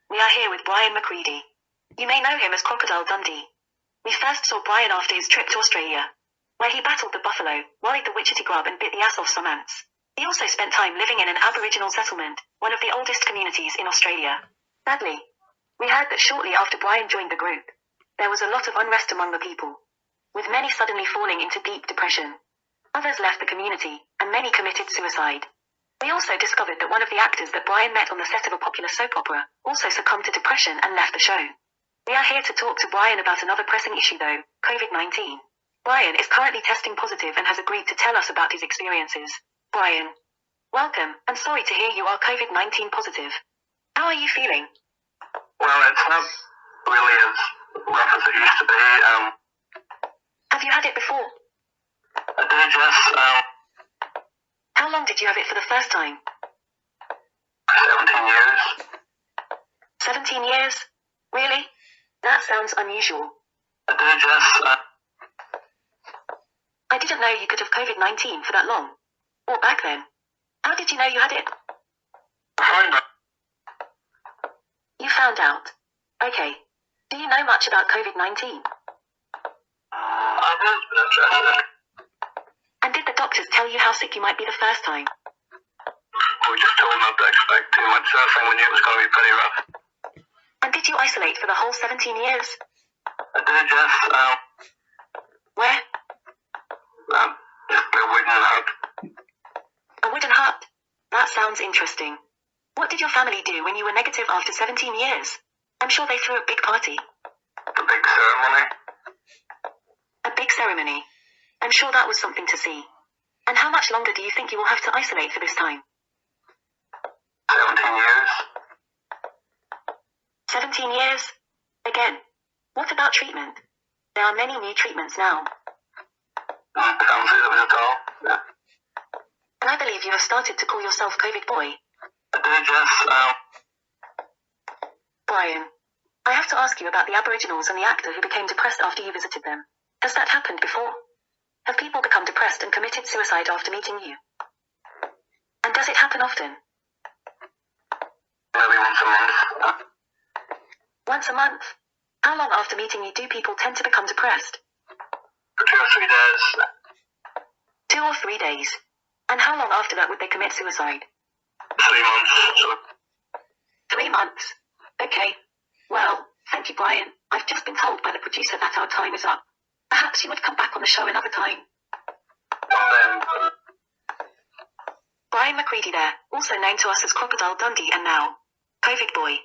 We are here with Brian McCready. You may know him as Crocodile Dundee. We first saw Brian after his trip to Australia, where he battled the buffalo, worried the witchetty grub and bit the ass off some ants. He also spent time living in an Aboriginal settlement, one of the oldest communities in Australia. Sadly, we heard that shortly after Brian joined the group, there was a lot of unrest among the people, with many suddenly falling into deep depression. Others left the community, and many committed suicide. We also discovered that one of the actors that Brian met on the set of a popular soap opera also succumbed to depression and left the show. We are here to talk to Brian about another pressing issue though, COVID-19. Brian is currently testing positive and has agreed to tell us about his experiences. Brian, welcome, and sorry to hear you are COVID-19 positive. How are you feeling? Well, it's not really as rough as it used to be. Have you had it before? I did, yes. How long did you have it for the first time? 17 years. 17 years? Really? That sounds unusual. I did, yes. I didn't know you could have COVID-19 for that long. Or back then. How did you know you had it? I found out. You found out. Okay. Do you know much about COVID-19? I was been interested. And did the doctors tell you how sick you might be the first time? We just told not to expect too much surfing. We knew it was going to be pretty rough. And did you isolate for the whole 17 years? I did, yes. Where? Just a wooden hut. A wooden hut? That sounds interesting. What did your family do when you were negative after 17 years? I'm sure they threw a big party. A big ceremony. A big ceremony. I'm sure that was something to see. And how much longer do you think you will have to isolate for this time? 17 years. 17 years? Again. What about treatment? There are many new treatments now. Can't say that was at all. Yeah. And I believe you have started to call yourself COVID boy. I did, yes. Brian, I have to ask you about the Aboriginals and the actor who became depressed after you visited them. Has that happened before? Have people become depressed and committed suicide after meeting you? And does it happen often? Maybe once a month. Once a month? How long after meeting you do people tend to become depressed? For 2 or 3 days. 2 or 3 days. And how long after that would they commit suicide? 3 months. So 3 months. Okay. Well, thank you, Brian. I've just been told by the producer that our time is up. Perhaps you would come back on the show another time. and then Brian McCready there, also known to us as Crocodile Dundee and now COVID Boy.